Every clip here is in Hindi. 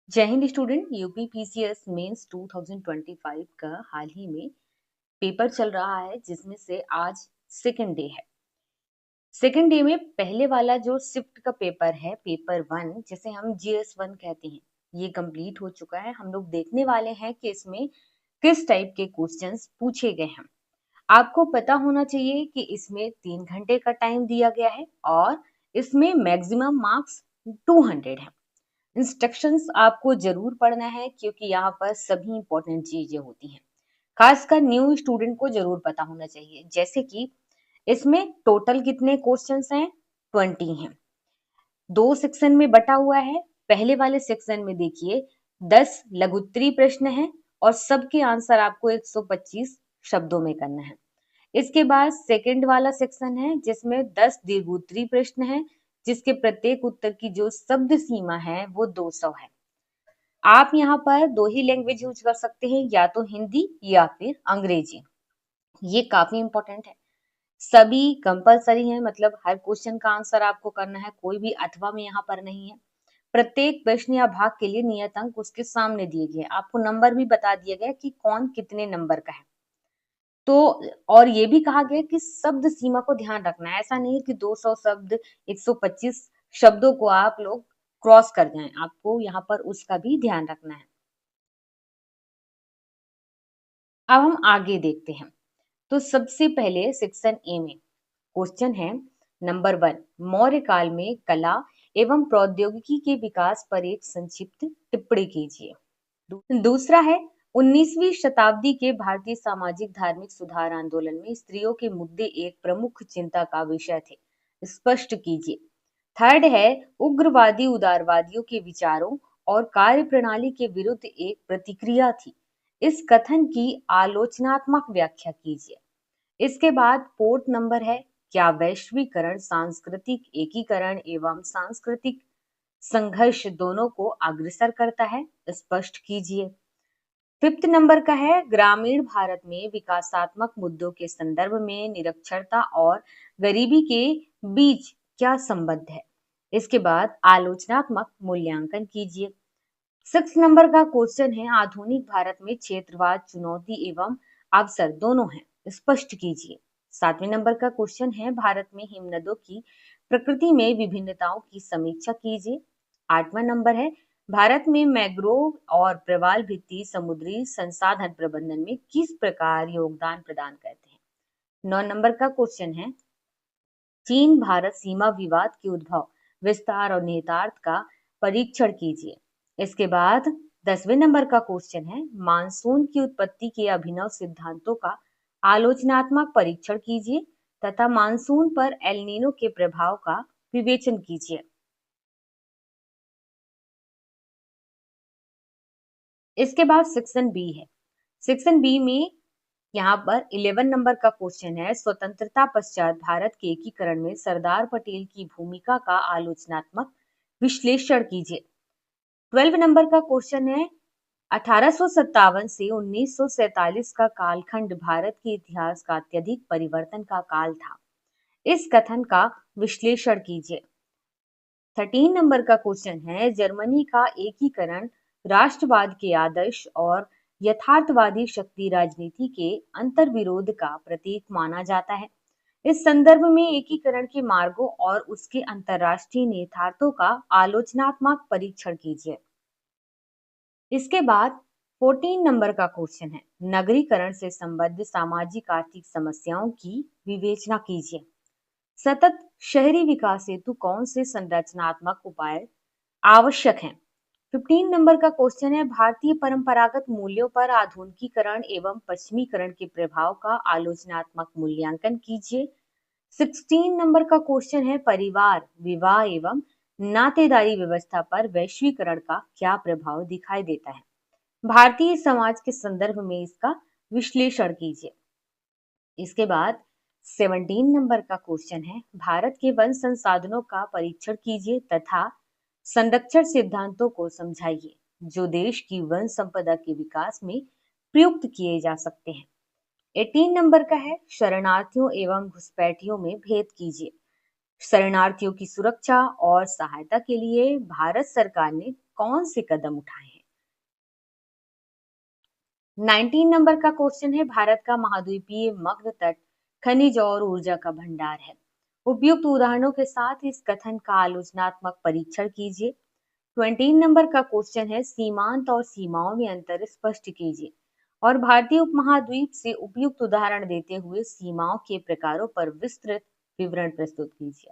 जय हिंद स्टूडेंट। यूपी पीसीएस मेंस 2025 का हाल ही में पेपर चल रहा है, जिसमें से आज सेकंड डे है। सेकंड डे में पहले वाला जो शिफ्ट का पेपर है, पेपर 1, जिसे हम GS1 कहते हैं, ये कंप्लीट हो चुका है। हम लोग देखने वाले हैं कि इसमें किस टाइप के क्वेश्चंस पूछे गए हैं। आपको पता होना चाहिए कि इसमें 3 घंटे का टाइम दिया गया है और इसमें मैक्सिमम मार्क्स 200 है। इंस्ट्रक्शंस आपको जरूर पढ़ना है, क्योंकि यहाँ पर सभी इंपॉर्टेंट चीजें होती हैं। खासकर न्यू स्टूडेंट को जरूर पता होना चाहिए। जैसे कि इसमें टोटल कितने क्वेश्चंस हैं? 20 हैं। 2 सेक्शन में बटा हुआ है। पहले वाले सेक्शन में देखिए 10 लघुत्तरी प्रश्न हैं और सबके आंसर आपको 125 शब्दों में करना है। इसके बाद सेकंड वाला सेक्शन है, जिसमें 10 दीर्घोत्तरी प्रश्न हैं, जिसके प्रत्येक उत्तर की जो शब्द सीमा है वो 200 है। आप यहाँ पर दो ही लैंग्वेज यूज कर सकते हैं, या तो हिंदी या फिर अंग्रेजी। ये काफी इंपॉर्टेंट है। सभी कंपलसरी है, मतलब हर क्वेश्चन का आंसर आपको करना है, कोई भी अथवा में यहाँ पर नहीं है। प्रत्येक प्रश्न या भाग के लिए नियत अंक उसके सामने दिए गए, आपको नंबर भी बता दिया गया कि कौन कितने नंबर का है। तो और ये भी कहा गया कि शब्द सीमा को ध्यान रखना है। ऐसा नहीं है कि 200 शब्द 125 शब्दों को आप लोग क्रॉस कर जाएं, आपको यहाँ पर उसका भी ध्यान रखना है। अब हम आगे देखते हैं। तो सबसे पहले सेक्शन ए में क्वेश्चन है नंबर 1, मौर्य काल में कला एवं प्रौद्योगिकी के विकास पर एक संक्षिप्त टिप्पणी कीजिए। दूसरा है 19वीं शताब्दी के भारतीय सामाजिक धार्मिक सुधार आंदोलन में स्त्रियों के मुद्दे एक प्रमुख चिंता का विषय थे, स्पष्ट कीजिए। थर्ड है उग्रवादी उदारवादियों के विचारों और कार्य प्रणाली के विरुद्ध एक प्रतिक्रिया थी, इस कथन की आलोचनात्मक व्याख्या कीजिए। इसके बाद फोर्थ नंबर है, क्या वैश्वीकरण सांस्कृतिक एकीकरण एवं सांस्कृतिक संघर्ष दोनों को अग्रसर करता है, स्पष्ट कीजिए। फिफ्थ नंबर का है, ग्रामीण भारत में विकासात्मक मुद्दों के संदर्भ में निरक्षरता और गरीबी के बीच क्या संबंध है। इसके बाद आलोचनात्मक मूल्यांकन कीजिए। 6 नंबर का क्वेश्चन है, आधुनिक भारत में क्षेत्रवाद चुनौती एवं अवसर दोनों हैं, स्पष्ट कीजिए। 7वें नंबर का क्वेश्चन है, भारत में हिमनदों की प्रकृति में विभिन्नताओं की समीक्षा कीजिए। 8वां नंबर है, भारत में मैंग्रोव और प्रवाल भित्ति समुद्री संसाधन प्रबंधन में किस प्रकार योगदान प्रदान करते हैं। 9 नंबर का क्वेश्चन है, चीन भारत सीमा विवाद के उद्भव विस्तार और निहितार्थ का परीक्षण कीजिए। इसके बाद 10वें नंबर का क्वेश्चन है, मानसून की उत्पत्ति के अभिनव सिद्धांतों का आलोचनात्मक परीक्षण कीजिए तथा मानसून पर एल नीनो के प्रभाव का विवेचन कीजिए। इसके बाद सेक्शन बी है। सेक्शन बी में यहाँ पर 11 नंबर का क्वेश्चन है, स्वतंत्रता पश्चात भारत के एकीकरण में सरदार पटेल की भूमिका का आलोचनात्मक विश्लेषण कीजिए। 12 नंबर का क्वेश्चन है, 1857 से 1947 का कालखंड भारत के इतिहास का अत्यधिक परिवर्तन का काल था, इस कथन का विश्लेषण कीजिए। 13 नंबर का क्वेश्चन है, जर्मनी का एकीकरण राष्ट्रवाद के आदर्श और यथार्थवादी शक्ति राजनीति के अंतर्विरोध का प्रतीक माना जाता है, इस संदर्भ में एकीकरण के मार्गों और उसके अंतरराष्ट्रीय निहितार्थों का आलोचनात्मक परीक्षण कीजिए। इसके बाद 14 नंबर का क्वेश्चन है, नगरीकरण से संबद्ध सामाजिक आर्थिक समस्याओं की विवेचना कीजिए। सतत शहरी विकास हेतु कौन से संरचनात्मक उपाय आवश्यक हैं। 15 नंबर का क्वेश्चन है, भारतीय परंपरागत मूल्यों पर आधुनिकीकरण एवं पश्चिमीकरण के प्रभाव का आलोचनात्मक मूल्यांकन कीजिए। 16 नंबर का क्वेश्चन है, परिवार विवाह एवं नातेदारी व्यवस्था पर वैश्वीकरण का क्या प्रभाव दिखाई देता है, भारतीय समाज के संदर्भ में इसका विश्लेषण कीजिए। इसके बाद 17 नंबर का क्वेश्चन है, भारत के वन संसाधनों का परीक्षण कीजिए तथा संरक्षण सिद्धांतों को समझाइए जो देश की वन संपदा के विकास में प्रयुक्त किए जा सकते हैं। 18 नंबर का है, शरणार्थियों एवं घुसपैठियों में भेद कीजिए। शरणार्थियों की सुरक्षा और सहायता के लिए भारत सरकार ने कौन से कदम उठाए हैं? 19 नंबर का क्वेश्चन है, भारत का महाद्वीपीय मग्न तट खनिज और ऊर्जा का भंडार है। उपयुक्त उदाहरणों के साथ इस कथन का आलोचनात्मक परीक्षण कीजिए। 20 नंबर का क्वेश्चन है, सीमांत और सीमाओं में अंतर स्पष्ट कीजिए और भारतीय उपमहाद्वीप से उपयुक्त उदाहरण देते हुए सीमाओं के प्रकारों पर विस्तृत विवरण प्रस्तुत कीजिए।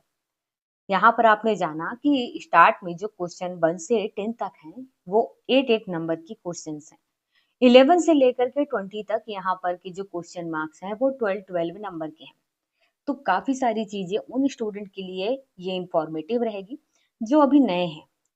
यहाँ पर आपने जाना कि स्टार्ट में जो क्वेश्चन 1 से 10 तक हैं, वो 8 नंबर की क्वेश्चंस हैं। 11 से लेकर के 20 तक यहाँ पर के जो क्वेश्चन मार्क्स हैं वो 12 नंबर के हैं। तो काफी सारी चीजें उन स्टूडेंट के लिए ये इंफॉर्मेटिव रहेगी जो अभी नए हैं।